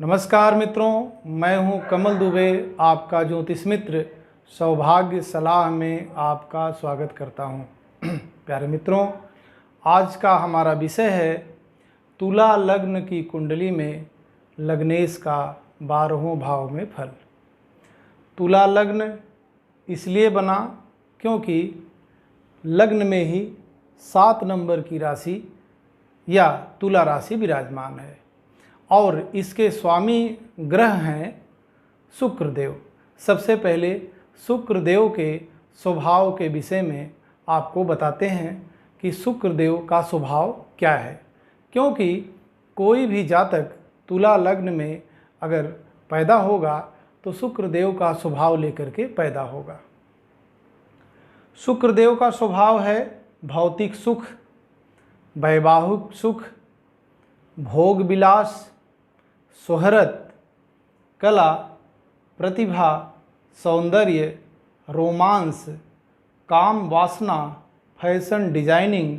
नमस्कार मित्रों, मैं हूं कमल दुबे, आपका ज्योतिष मित्र। सौभाग्य सलाह में आपका स्वागत करता हूं। प्यारे मित्रों, आज का हमारा विषय है तुला लग्न की कुंडली में लग्नेश का 12वें भाव में फल। तुला लग्न इसलिए बना क्योंकि लग्न में ही 7 नंबर की राशि या तुला राशि विराजमान है और इसके स्वामी ग्रह हैं शुक्रदेव। सबसे पहले शुक्रदेव के स्वभाव के विषय में आपको बताते हैं कि शुक्रदेव का स्वभाव क्या है, क्योंकि कोई भी जातक तुला लग्न में अगर पैदा होगा तो शुक्रदेव का स्वभाव लेकर के पैदा होगा। शुक्रदेव का स्वभाव है भौतिक सुख, वैवाहिक सुख, भोग विलास, शोहरत, कला, प्रतिभा, सौंदर्य, रोमांस, काम वासना, फैशन डिजाइनिंग,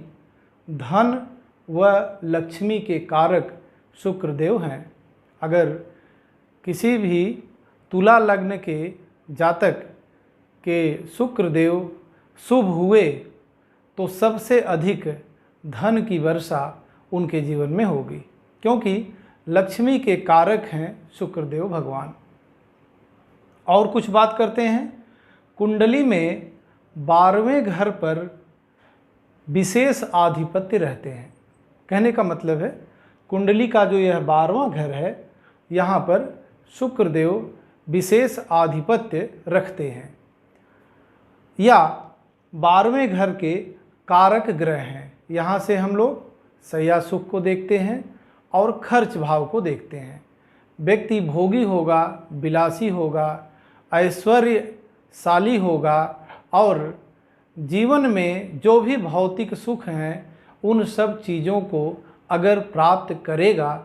धन व लक्ष्मी के कारक शुक्रदेव हैं। अगर किसी भी तुला लग्न के जातक के शुक्रदेव शुभ हुए तो सबसे अधिक धन की वर्षा उनके जीवन में होगी, क्योंकि लक्ष्मी के कारक हैं शुक्रदेव भगवान। और कुछ बात करते हैं, कुंडली में 12वें घर पर विशेष आधिपत्य रहते हैं। कहने का मतलब है कुंडली का जो यह 12वां घर है, यहाँ पर शुक्रदेव विशेष आधिपत्य रखते हैं या 12वें घर के कारक ग्रह हैं। यहाँ से हम लोग शय्या सुख को देखते हैं और खर्च भाव को देखते हैं। व्यक्ति भोगी होगा, विलासी होगा, ऐश्वर्यशाली होगा और जीवन में जो भी भौतिक सुख हैं उन सब चीज़ों को अगर प्राप्त करेगा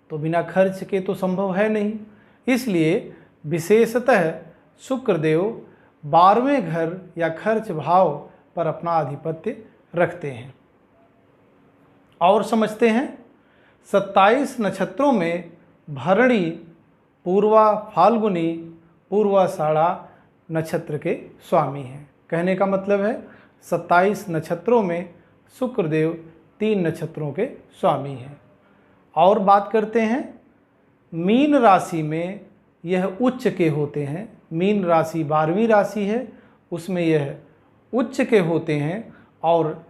तो बिना खर्च के तो संभव है नहीं। इसलिए विशेषतः शुक्रदेव 12वें घर या खर्च भाव पर अपना आधिपत्य रखते हैं। और समझते हैं 27 नक्षत्रों में भरणी, पूर्वा, फाल्गुनी, पूर्वाषाढ़ा नक्षत्र के स्वामी हैं। कहने का मतलब है 27 नक्षत्रों में शुक्रदेव 3 नक्षत्रों के स्वामी हैं। और बात करते हैं मीन राशि में यह उच्च के होते हैं। मीन राशि 12वीं राशि है, उसमें यह उच्च के होते हैं। और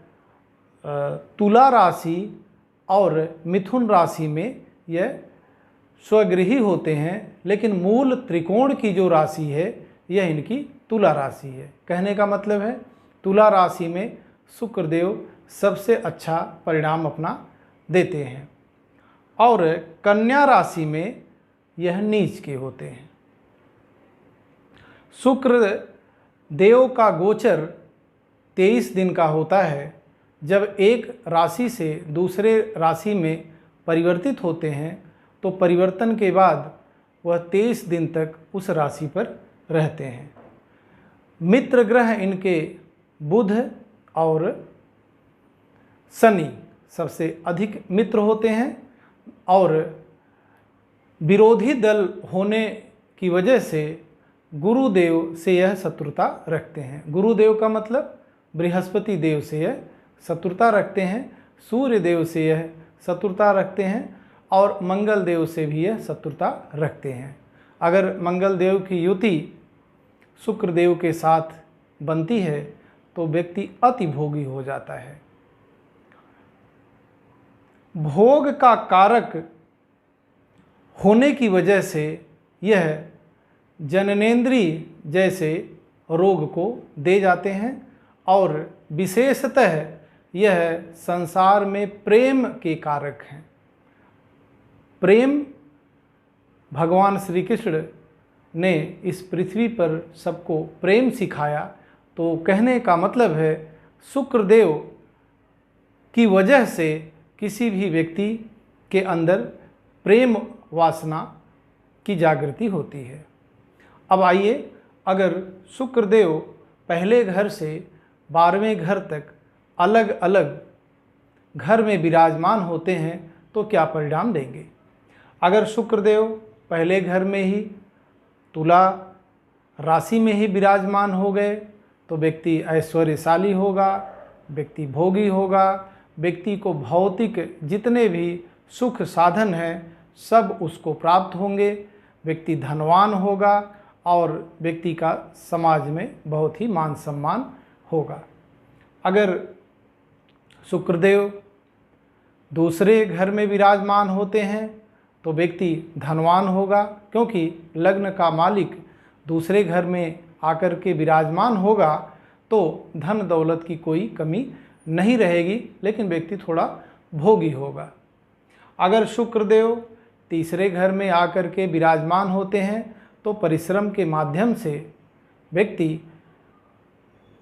तुला राशि और मिथुन राशि में यह स्वगृही होते हैं, लेकिन मूल त्रिकोण की जो राशि है यह इनकी तुला राशि है। कहने का मतलब है तुला राशि में शुक्रदेव सबसे अच्छा परिणाम अपना देते हैं। और कन्या राशि में यह नीच के होते हैं। शुक्र देव का गोचर 23 दिन का होता है। जब एक राशि से दूसरे राशि में परिवर्तित होते हैं तो परिवर्तन के बाद वह 23 दिन तक उस राशि पर रहते हैं। मित्र ग्रह इनके बुध और शनि सबसे अधिक मित्र होते हैं और विरोधी दल होने की वजह से गुरुदेव से यह शत्रुता रखते हैं। गुरुदेव का मतलब बृहस्पति देव से यह शत्रुता रखते हैं, सूर्य देव से यह शत्रुता रखते हैं और मंगल देव से भी यह शत्रुता रखते हैं। अगर मंगल देव की युति शुक्र देव के साथ बनती है तो व्यक्ति अति भोगी हो जाता है। भोग का कारक होने की वजह से यह जननेंद्रिय जैसे रोग को दे जाते हैं और विशेषतः यह संसार में प्रेम के कारक हैं। प्रेम भगवान श्री कृष्ण ने इस पृथ्वी पर सबको प्रेम सिखाया, तो कहने का मतलब है शुक्रदेव की वजह से किसी भी व्यक्ति के अंदर प्रेम वासना की जागृति होती है। अब आइए, अगर शुक्रदेव पहले घर से 12वें घर तक अलग अलग घर में विराजमान होते हैं तो क्या परिणाम देंगे। अगर शुक्रदेव पहले घर में ही तुला राशि में ही विराजमान हो गए तो व्यक्ति ऐश्वर्यशाली होगा, व्यक्ति भोगी होगा, व्यक्ति को भौतिक जितने भी सुख साधन हैं सब उसको प्राप्त होंगे, व्यक्ति धनवान होगा और व्यक्ति का समाज में बहुत ही मान सम्मान होगा। अगर शुक्रदेव दूसरे घर में विराजमान होते हैं तो व्यक्ति धनवान होगा, क्योंकि लग्न का मालिक दूसरे घर में आकर के विराजमान होगा तो धन दौलत की कोई कमी नहीं रहेगी, लेकिन व्यक्ति थोड़ा भोगी होगा। अगर शुक्रदेव तीसरे घर में आकर के विराजमान होते हैं तो परिश्रम के माध्यम से व्यक्ति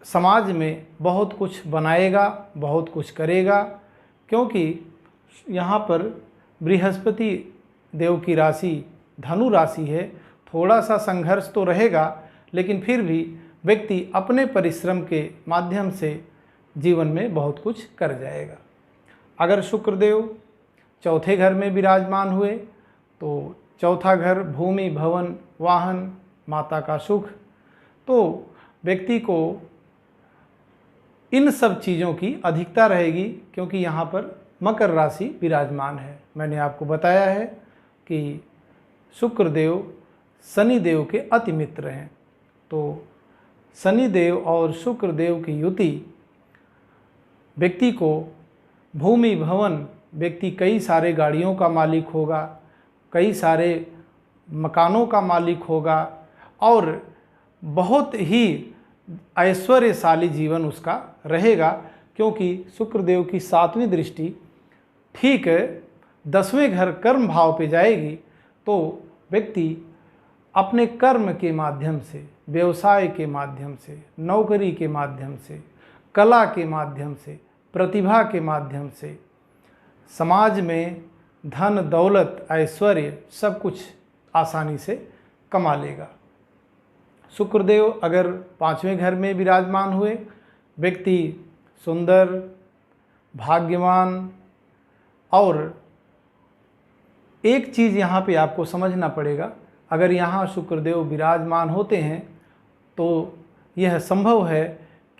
समाज में बहुत कुछ बनाएगा, बहुत कुछ करेगा, क्योंकि यहाँ पर बृहस्पति देव की राशि धनु राशि है। थोड़ा सा संघर्ष तो रहेगा, लेकिन फिर भी व्यक्ति अपने परिश्रम के माध्यम से जीवन में बहुत कुछ कर जाएगा। अगर शुक्रदेव चौथे घर में विराजमान हुए तो चौथा घर भूमि, भवन, वाहन, माता का सुख, तो व्यक्ति को इन सब चीज़ों की अधिकता रहेगी, क्योंकि यहाँ पर मकर राशि विराजमान है। मैंने आपको बताया है कि शुक्रदेव शनिदेव के अति मित्र हैं, तो शनिदेव और शुक्रदेव की युति व्यक्ति को भूमि, भवन, व्यक्ति कई सारे गाड़ियों का मालिक होगा, कई सारे मकानों का मालिक होगा और बहुत ही ऐश्वर्यशाली जीवन उसका रहेगा, क्योंकि शुक्रदेव की 7वीं दृष्टि ठीक 10वें घर कर्म भाव पे जाएगी तो व्यक्ति अपने कर्म के माध्यम से, व्यवसाय के माध्यम से, नौकरी के माध्यम से, कला के माध्यम से, प्रतिभा के माध्यम से समाज में धन दौलत ऐश्वर्य सब कुछ आसानी से कमा लेगा। शुक्रदेव अगर 5वें घर में विराजमान हुए, व्यक्ति सुंदर, भाग्यवान, और एक चीज़ यहाँ पे आपको समझना पड़ेगा, अगर यहाँ शुक्रदेव विराजमान होते हैं तो यह संभव है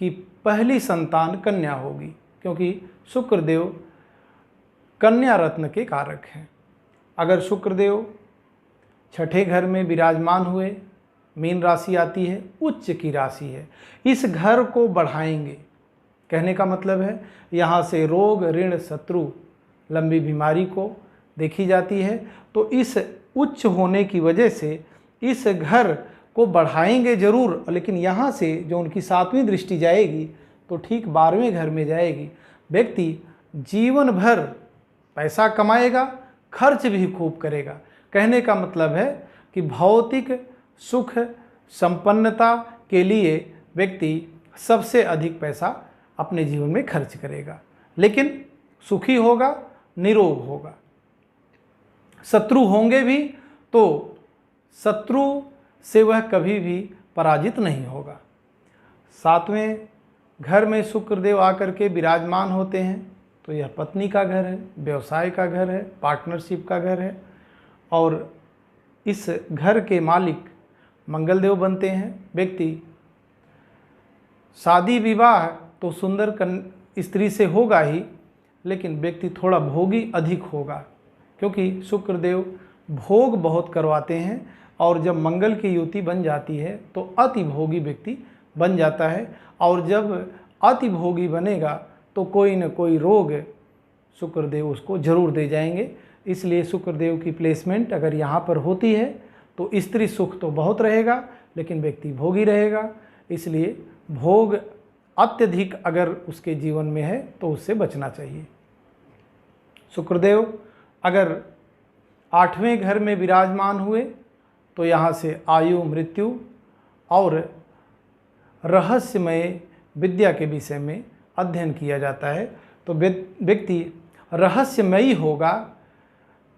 कि पहली संतान कन्या होगी, क्योंकि शुक्रदेव कन्या रत्न के कारक हैं। अगर शुक्रदेव छठे घर में विराजमान हुए, मीन राशि आती है, उच्च की राशि है, इस घर को बढ़ाएंगे। कहने का मतलब है यहाँ से रोग, ऋण, शत्रु, लंबी बीमारी को देखी जाती है, तो इस उच्च होने की वजह से इस घर को बढ़ाएंगे जरूर, लेकिन यहाँ से जो उनकी 7वीं दृष्टि जाएगी तो ठीक 12वें घर में जाएगी। व्यक्ति जीवन भर पैसा कमाएगा, खर्च भी खूब करेगा। कहने का मतलब है कि भौतिक सुख संपन्नता के लिए व्यक्ति सबसे अधिक पैसा अपने जीवन में खर्च करेगा, लेकिन सुखी होगा, निरोग होगा। शत्रु होंगे भी तो शत्रु से वह कभी भी पराजित नहीं होगा। 7वें घर में शुक्रदेव आकर के विराजमान होते हैं तो यह पत्नी का घर है, व्यवसाय का घर है, पार्टनरशिप का घर है, और इस घर के मालिक मंगलदेव बनते हैं। व्यक्ति शादी विवाह तो सुंदर स्त्री से होगा ही, लेकिन व्यक्ति थोड़ा भोगी अधिक होगा, क्योंकि शुक्रदेव भोग बहुत करवाते हैं, और जब मंगल की युति बन जाती है तो अति भोगी व्यक्ति बन जाता है, और जब अति भोगी बनेगा तो कोई न कोई रोग शुक्रदेव उसको जरूर दे जाएंगे। इसलिए शुक्रदेव की प्लेसमेंट अगर यहाँ पर होती है तो स्त्री सुख तो बहुत रहेगा, लेकिन व्यक्ति भोगी रहेगा। इसलिए भोग अत्यधिक अगर उसके जीवन में है तो उससे बचना चाहिए। शुक्रदेव अगर 8वें घर में विराजमान हुए तो यहाँ से आयु, मृत्यु और रहस्यमय विद्या के विषय में अध्ययन किया जाता है। तो व्यक्ति रहस्यमयी होगा,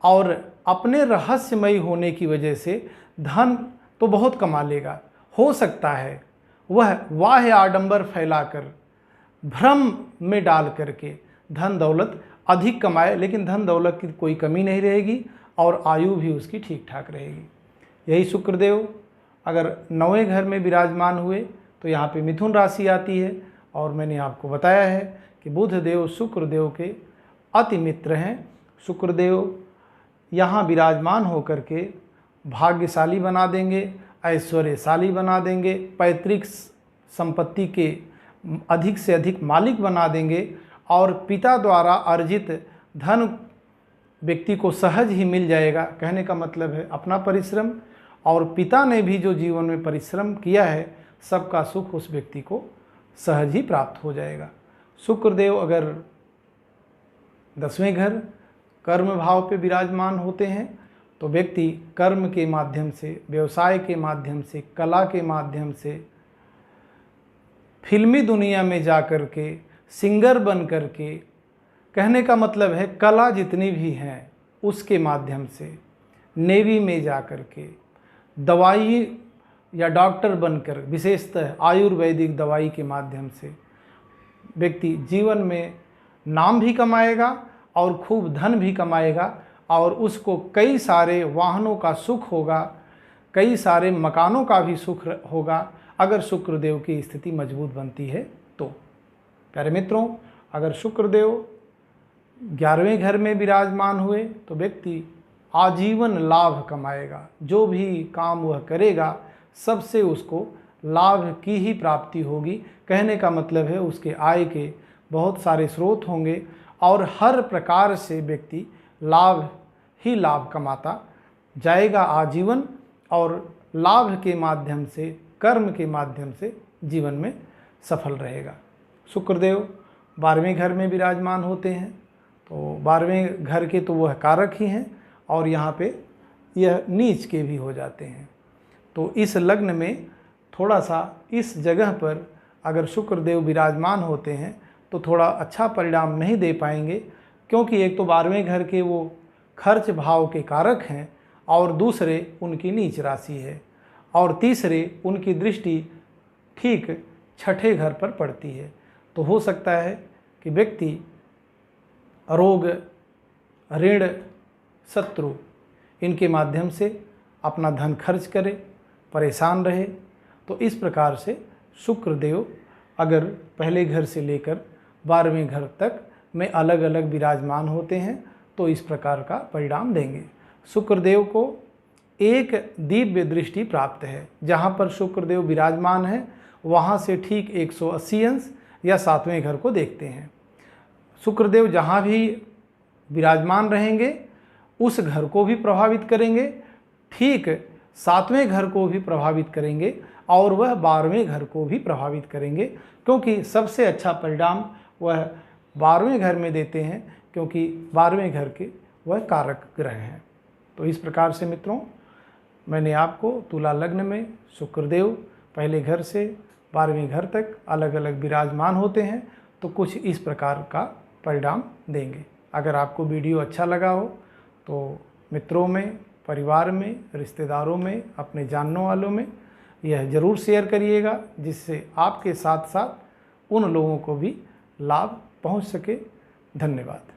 और अपने रहस्यमयी होने की वजह से धन तो बहुत कमा लेगा। हो सकता है वह बाह्य आडंबर फैलाकर भ्रम में डाल करके धन दौलत अधिक कमाए, लेकिन धन दौलत की कोई कमी नहीं रहेगी और आयु भी उसकी ठीक ठाक रहेगी। यही शुक्रदेव अगर 9वें घर में विराजमान हुए तो यहाँ पे मिथुन राशि आती है। और मैंने आपको बताया है कि बुध देव शुक्रदेव के अति मित्र हैं। शुक्रदेव यहाँ विराजमान होकर के भाग्यशाली बना देंगे, ऐश्वर्यशाली बना देंगे, पैतृक संपत्ति के अधिक से अधिक मालिक बना देंगे और पिता द्वारा अर्जित धन व्यक्ति को सहज ही मिल जाएगा। कहने का मतलब है अपना परिश्रम और पिता ने भी जो जीवन में परिश्रम किया है सबका सुख उस व्यक्ति को सहज ही प्राप्त हो जाएगा। शुक्रदेव अगर 10वें घर कर्म भाव पे विराजमान होते हैं तो व्यक्ति कर्म के माध्यम से, व्यवसाय के माध्यम से, कला के माध्यम से, फिल्मी दुनिया में जा कर के, सिंगर बन कर के, कहने का मतलब है कला जितनी भी हैं उसके माध्यम से, नेवी में जा कर के, दवाई या डॉक्टर बनकर, विशेषतः आयुर्वेदिक दवाई के माध्यम से व्यक्ति जीवन में नाम भी कमाएगा और खूब धन भी कमाएगा और उसको कई सारे वाहनों का सुख होगा, कई सारे मकानों का भी सुख होगा अगर शुक्रदेव की स्थिति मजबूत बनती है तो। प्यारे मित्रों, अगर शुक्रदेव 11वें घर में विराजमान हुए तो व्यक्ति आजीवन लाभ कमाएगा। जो भी काम वह करेगा सबसे उसको लाभ की ही प्राप्ति होगी। कहने का मतलब है उसके आय के बहुत सारे स्रोत होंगे और हर प्रकार से व्यक्ति लाभ ही लाभ कमाता जाएगा आजीवन और लाभ के माध्यम से, कर्म के माध्यम से जीवन में सफल रहेगा। शुक्रदेव 12वें घर में विराजमान होते हैं तो 12वें घर के तो वह कारक ही हैं और यहाँ पे यह नीच के भी हो जाते हैं। तो इस लग्न में थोड़ा सा इस जगह पर अगर शुक्रदेव विराजमान होते हैं तो थोड़ा अच्छा परिणाम नहीं दे पाएंगे, क्योंकि एक तो 12वें घर के वो खर्च भाव के कारक हैं और दूसरे उनकी नीच राशि है और तीसरे उनकी दृष्टि ठीक 6ठे घर पर पड़ती है। तो हो सकता है कि व्यक्ति रोग, ऋण, शत्रु इनके माध्यम से अपना धन खर्च करे, परेशान रहे। तो इस प्रकार से शुक्रदेव अगर पहले घर से लेकर 12वें घर तक में अलग अलग विराजमान होते हैं तो इस प्रकार का परिणाम देंगे। शुक्रदेव को एक दिव्य दृष्टि प्राप्त है। जहाँ पर शुक्रदेव विराजमान है वहाँ से ठीक 180 अंश या 7वें घर को देखते हैं। शुक्रदेव जहाँ भी विराजमान रहेंगे उस घर को भी प्रभावित करेंगे, ठीक 7वें घर को भी प्रभावित करेंगे और वह 12वें घर को भी प्रभावित करेंगे, क्योंकि सबसे अच्छा परिणाम वह 12वें घर में देते हैं, क्योंकि 12वें घर के वह कारक ग्रह हैं। तो इस प्रकार से मित्रों, मैंने आपको तुला लग्न में शुक्रदेव पहले घर से 12वें घर तक अलग अलग विराजमान होते हैं तो कुछ इस प्रकार का परिणाम देंगे। अगर आपको वीडियो अच्छा लगा हो तो मित्रों में, परिवार में, रिश्तेदारों में, अपने जानने वालों में यह ज़रूर शेयर करिएगा, जिससे आपके साथ साथ उन लोगों को भी लाभ पहुंच सके। धन्यवाद।